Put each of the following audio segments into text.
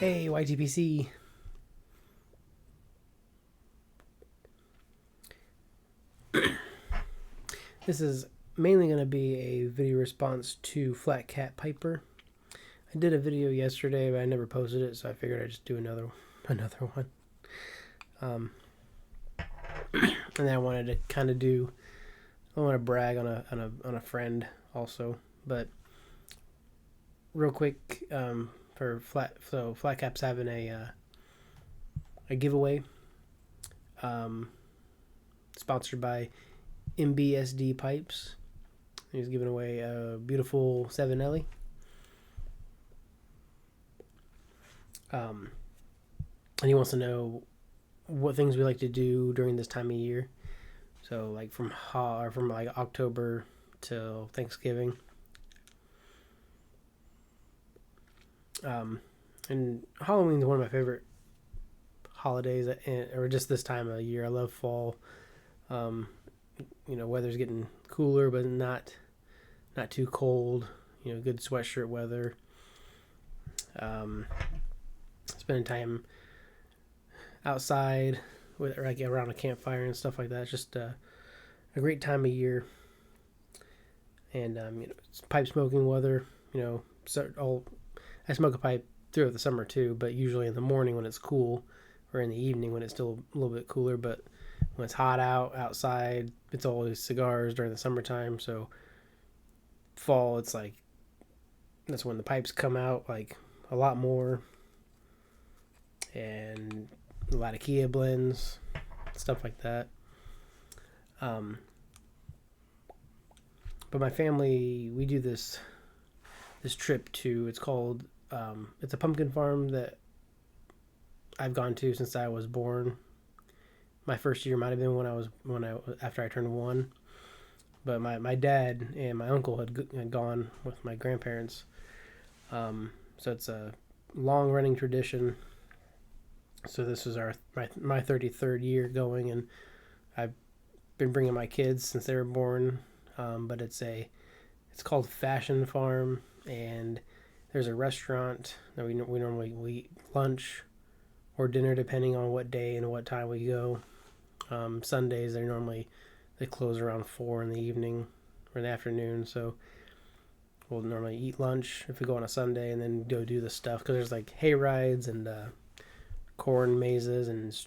Hey, YTPC. This is mainly going to be a video response to Flat Cat Piper. I did a video yesterday, but I never posted it, so I figured I'd just do another one. And then I wanted to kind of do. I want to brag on a friend also, but real quick, for Flat Cap's having a giveaway, sponsored by MBSD Pipes. He's giving away a beautiful 7Ellie. And he wants to know what things we like to do during this time of year. So like from like October till Thanksgiving. And Halloween is one of my favorite holidays, or just this time of year. I love fall. Weather's getting cooler, but not too cold. Good sweatshirt weather. Spending time outside with like around a campfire and stuff like that. It's just a great time of year. And it's pipe smoking weather. I smoke a pipe throughout the summer too, but usually in the morning when it's cool, or in the evening when it's still a little bit cooler. But when it's hot outside, it's always cigars during the summertime. So fall, it's like that's when the pipes come out like a lot more, and a lot of Kia blends, stuff like that. But my family, we do this trip to. It's called. It's a pumpkin farm that I've gone to since I was born. My first year might have been after I turned 1. But my dad and my uncle had gone with my grandparents. So it's a long running tradition. So this is my 33rd year going, and I've been bringing my kids since they were born. But it's called Fashion Farm, and there's a restaurant that we normally eat lunch or dinner depending on what day and what time we go. Sundays they close around 4 in the evening or in the afternoon, so we'll normally eat lunch if we go on a Sunday and then go do the stuff, because there's like hay rides and corn mazes and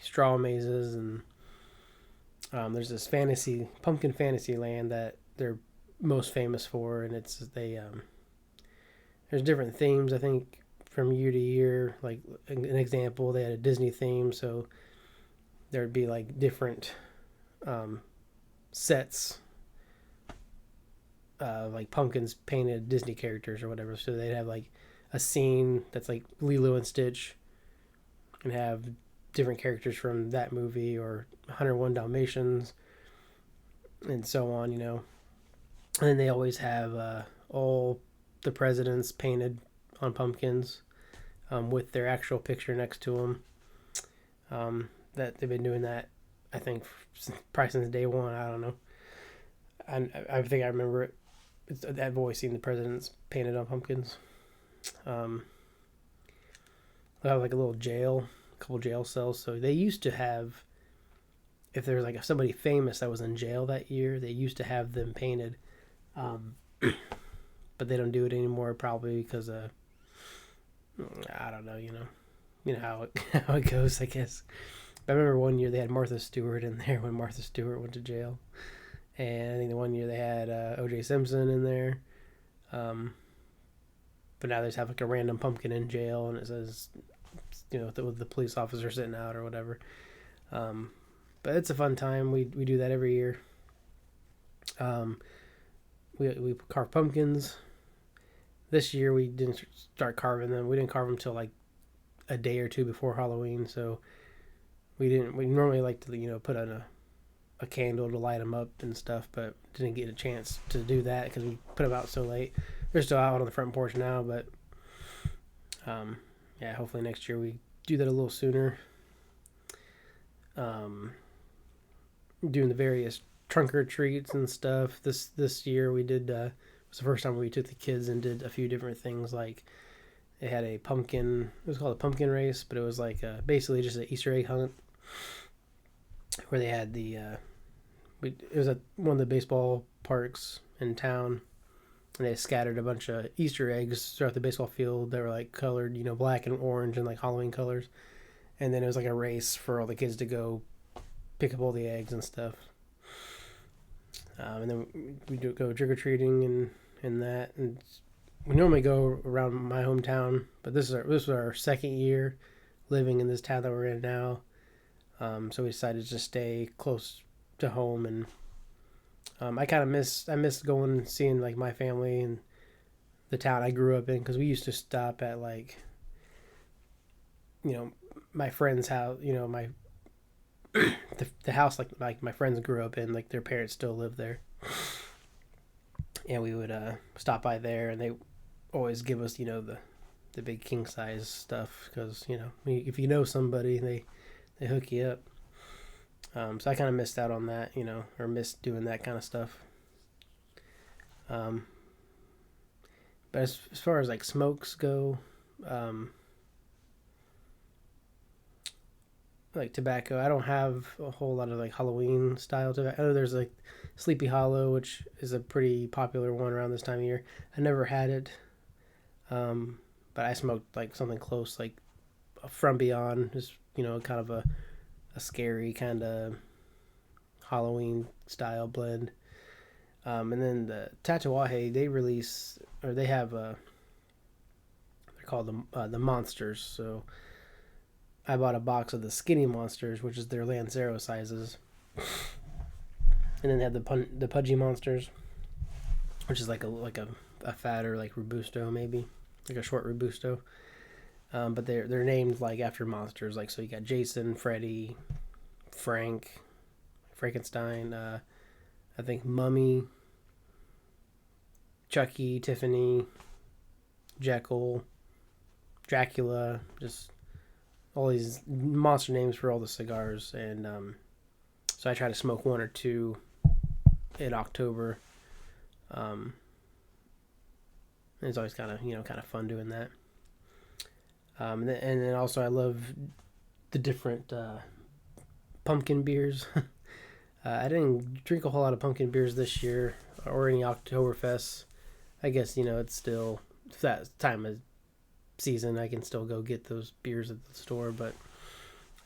straw mazes, and there's this pumpkin fantasy land that they're most famous for, and there's different themes, I think, from year to year. Like an example, they had a Disney theme, so there'd be like different sets, like pumpkins painted Disney characters or whatever. So they'd have like a scene that's like Lilo and Stitch, and have different characters from that movie, or 101 Dalmatians, and so on. And then they always have all the presidents painted on pumpkins, with their actual picture next to them. That they've been doing that, I think, probably since day one. I don't know. I think I remember it. I've always seen the presidents painted on pumpkins. They have like a couple jail cells. So they used to have, if there was like somebody famous that was in jail that year, they used to have them painted. But they don't do it anymore, probably because I don't know. You know how it goes, I guess. I remember one year they had Martha Stewart in there when Martha Stewart went to jail. And I think the one year they had O.J. Simpson in there. But now they just have like a random pumpkin in jail, and it says, with the police officer sitting out or whatever. But it's a fun time. We do that every year. We carve pumpkins. This year we didn't start carving them. We didn't carve them till like a day or two before Halloween, so we normally like to put on a candle to light them up and stuff, but didn't get a chance to do that because we put them out so late. They're still out on the front porch now, but hopefully next year we do that a little sooner. Doing the various trunk or treats and stuff. This year we did. It was the first time we took the kids and did a few different things, like It had a pumpkin. It was called a pumpkin race, but it was like basically just an Easter egg hunt where they had it was at one of the baseball parks in town, and they scattered a bunch of Easter eggs throughout the baseball field that were like colored, black and orange and like Halloween colors. And then it was like a race for all the kids to go pick up all the eggs and stuff. And then we do go trick or treating and that. And we normally go around my hometown, but this was our second year living in this town that we're in now. So we decided to just stay close to home, and I kind of miss going and seeing like my family and the town I grew up in, because we used to stop at like my friend's house, my the house like my friends grew up in, like their parents still live there, and we would stop by there, and they always give us the big king size stuff, because if you know somebody, they hook you up. So I kind of missed out on that, or missed doing that kind of stuff. But as far as like smokes go, like tobacco, I don't have a whole lot of like Halloween style tobacco. I know there's like Sleepy Hollow, which is a pretty popular one around this time of year. I never had it, but I smoked like something close, like From Beyond, just kind of a scary kind of Halloween style blend. And then the Tatuaje, they have they're called the Monsters. So I bought a box of the Skinny Monsters, which is their Lancero sizes, and then they have the Pudgy Monsters, which is like a fatter like Robusto, maybe like a short Robusto. But they're named like after monsters, like, so you got Jason, Freddy, Frankenstein, I think Mummy, Chucky, Tiffany, Jekyll, Dracula, just all these monster names for all the cigars. And so I try to smoke one or two in October. And it's always kind of fun doing that. And then also I love the different pumpkin beers. I didn't drink a whole lot of pumpkin beers this year or any Oktoberfest. I guess, it's still that time of season. I can still go get those beers at the store, but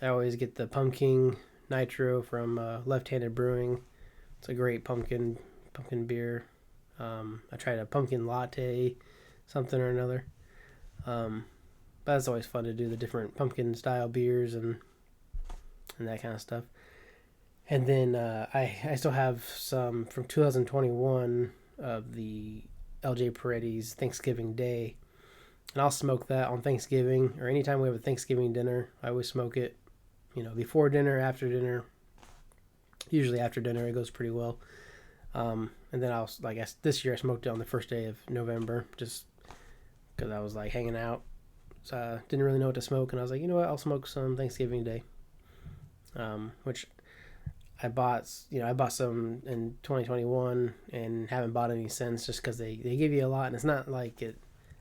I always get the Pumpkin Nitro from Left-Handed Brewing. It's a great pumpkin beer. I tried a pumpkin latte, something or another. But it's always fun to do the different pumpkin style beers and that kind of stuff. And then I still have some from 2021 of the LJ Paredes Thanksgiving Day. And I'll smoke that on Thanksgiving, or anytime we have a Thanksgiving dinner. I always smoke it, before dinner, after dinner. Usually after dinner, it goes pretty well. And then this year I smoked it on the first day of November, just because I was like hanging out. So didn't really know what to smoke, and I was like, you know what, I'll smoke some Thanksgiving Day. Which I bought some in 2021 and haven't bought any since, just because they give you a lot, and it's not like it.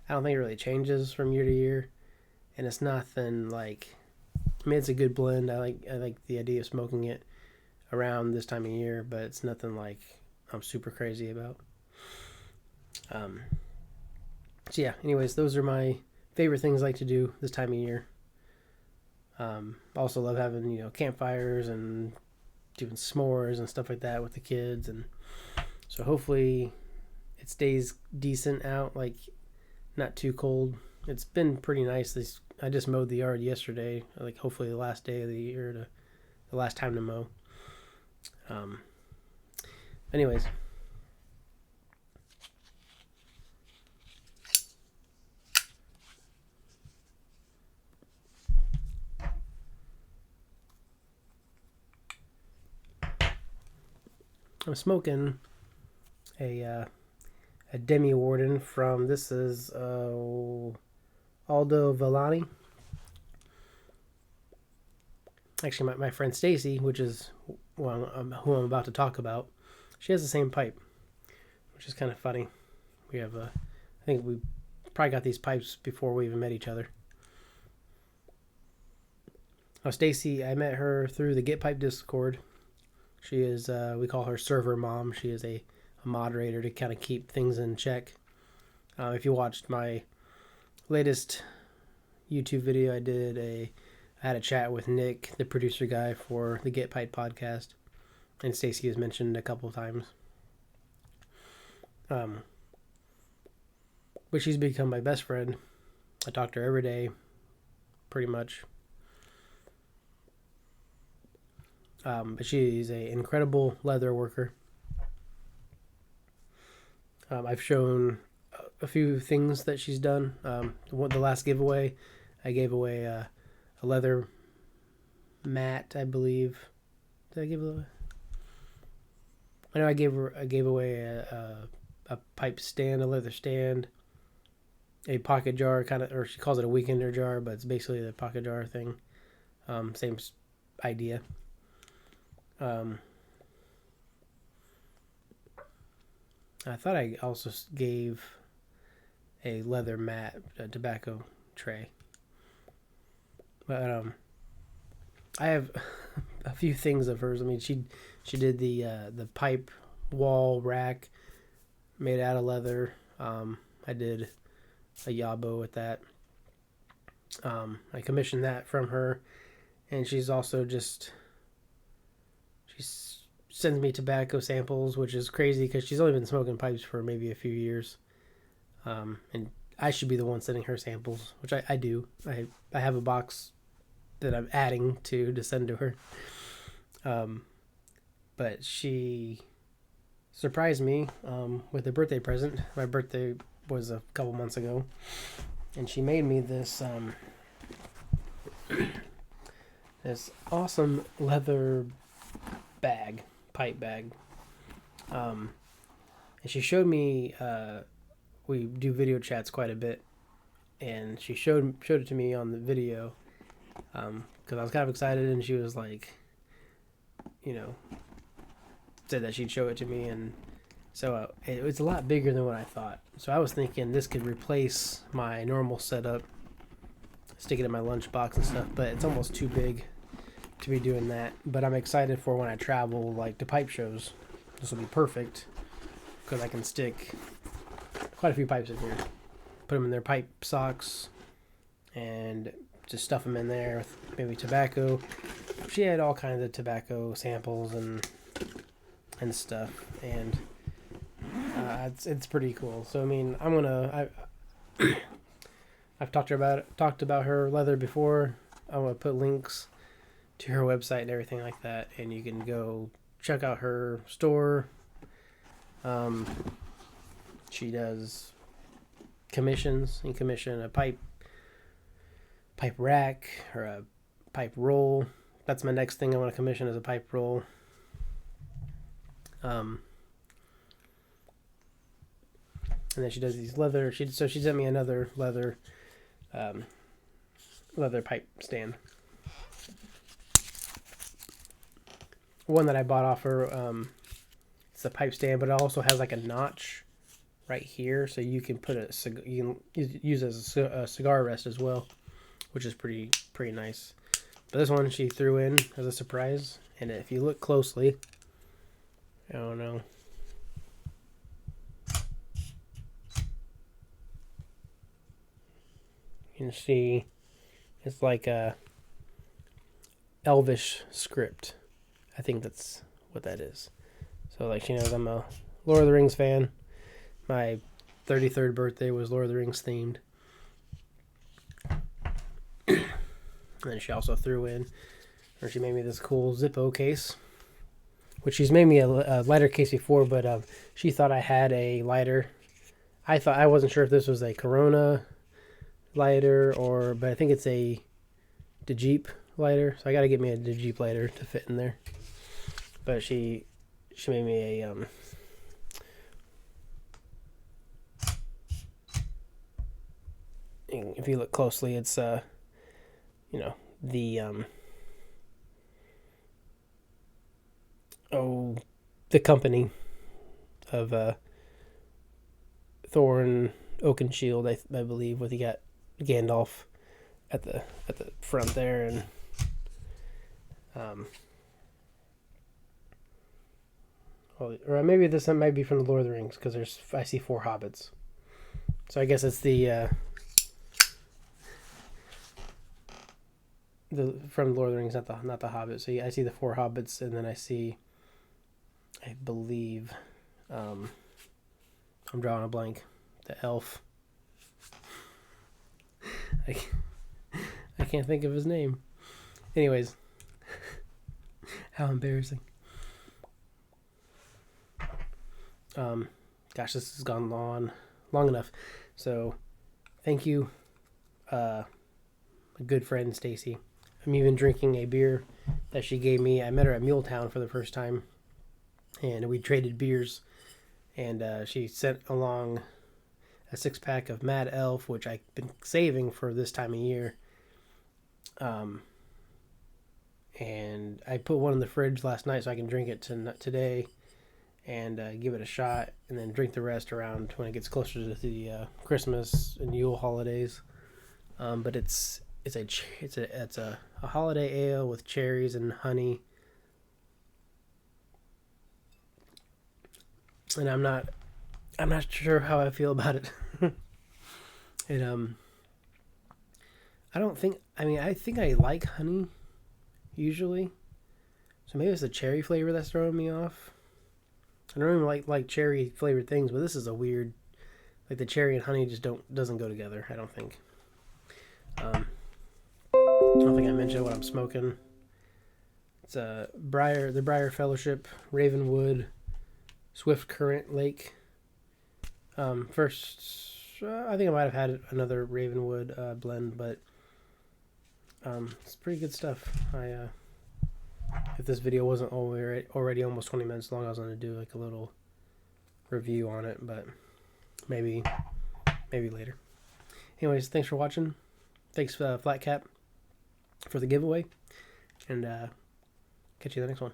I don't think it really changes from year to year, and it's nothing like. I mean, it's a good blend. I like the idea of smoking it around this time of year, but it's nothing like I'm super crazy about. So yeah. Anyways, those are my favorite things I like to do this time of year. Also love having campfires and doing s'mores and stuff like that with the kids, and so hopefully it stays decent out, like not too cold. It's been pretty nice. I just mowed the yard yesterday, like hopefully the last day of the year, the last time to mow. Anyways. I'm smoking a Demi Warden from, this is Aldo Villani. Actually, my friend Stacy, which is who I'm about to talk about, she has the same pipe, which is kind of funny. We have I think we probably got these pipes before we even met each other. Stacy, I met her through the Get Pipe Discord. She is, we call her server mom. She is a moderator to kind of keep things in check. If you watched my latest YouTube video, I had a chat with Nick, the producer guy for the Get Pipe podcast, and Stacy has mentioned a couple of times. But she's become my best friend. I talk to her every day, pretty much. But she's an incredible leather worker. I've shown a few things that she's done. The last giveaway, I gave away a leather mat, I believe. Did I give it away? I know I gave away a pipe stand, a leather stand, a pocket jar, or she calls it a weekender jar, but it's basically the pocket jar thing. Same idea. I thought I also gave a leather mat, a tobacco tray. But I have a few things of hers. I mean, she did the pipe wall rack made out of leather. I did a Yabo with that. I commissioned that from her, and she's also she sends me tobacco samples, which is crazy because she's only been smoking pipes for maybe a few years. And I should be the one sending her samples, which I do. I have a box that I'm adding to send to her. But she surprised me with a birthday present. My birthday was a couple months ago, and she made me this this awesome leather pipe bag. And she showed me, we do video chats quite a bit, and she showed it to me on the video, because I was kind of excited, and she was like, said that she'd show it to me, and so it was a lot bigger than what I thought. So I was thinking this could replace my normal setup, stick it in my lunchbox and stuff, but it's almost too big to be doing that. But I'm excited for when I travel, like to pipe shows. This will be perfect because I can stick quite a few pipes in here, put them in their pipe socks, and just stuff them in there with maybe tobacco. She had all kinds of tobacco samples and stuff, and it's pretty cool. So I mean, I've talked about her leather before. I'm gonna put links to her website and everything like that, and you can go check out her store. She does commissions. You commission a pipe rack or a pipe roll. That's my next thing I want to commission, is a pipe roll. And then she does these leather. She sent me another leather pipe stand. One that I bought off her. It's a pipe stand, but it also has like a notch right here, so you can put you can use it as a cigar rest as well, which is pretty nice. But this one she threw in as a surprise, and if you look closely, I don't know. You can see it's like a Elvish script. I think that's what that is. So like she knows I'm a Lord of the Rings fan. My 33rd birthday was Lord of the Rings themed. And then she also threw in, or she made me this cool Zippo case, which she's made me a lighter case before, but she thought I had a lighter. I wasn't sure if this was a Corona lighter but I think it's a DeJeep lighter, so I got to get me a DeJeep lighter to fit in there. But she made me a if you look closely, it's the the company of Thorn Oakenshield, I believe, with you got Gandalf at the front there, and or maybe this might be from the Lord of the Rings, because I see 4 hobbits. So I guess it's the from Lord of the Rings, not the Hobbit. So yeah, I see the 4 hobbits, and then I see, I believe, I'm drawing a blank, the elf. I can't think of his name. Anyways, how embarrassing. Gosh, this has gone long enough. So, thank you, my good friend Stacy. I'm even drinking a beer that she gave me. I met her at Muletown for the first time, and we traded beers. And she sent along a 6-pack of Mad Elf, which I've been saving for this time of year. And I put one in the fridge last night so I can drink it today, and give it a shot, and then drink the rest around when it gets closer to the Christmas and Yule holidays. But it's a holiday ale with cherries and honey, and I'm not sure how I feel about it. I think I like honey usually, so maybe it's the cherry flavor that's throwing me off. I don't even like cherry flavored things, but this is a weird, like the cherry and honey just doesn't go together, I don't think. I don't think I mentioned what I'm smoking. It's the Briar Fellowship Ravenwood Swift Current Lake. First, I think I might have had another Ravenwood blend, but it's pretty good stuff. If this video wasn't already almost 20 minutes long, I was going to do like a little review on it, but maybe later. Anyways, thanks for watching. Thanks, Flat Cap, for the giveaway, and catch you in the next one.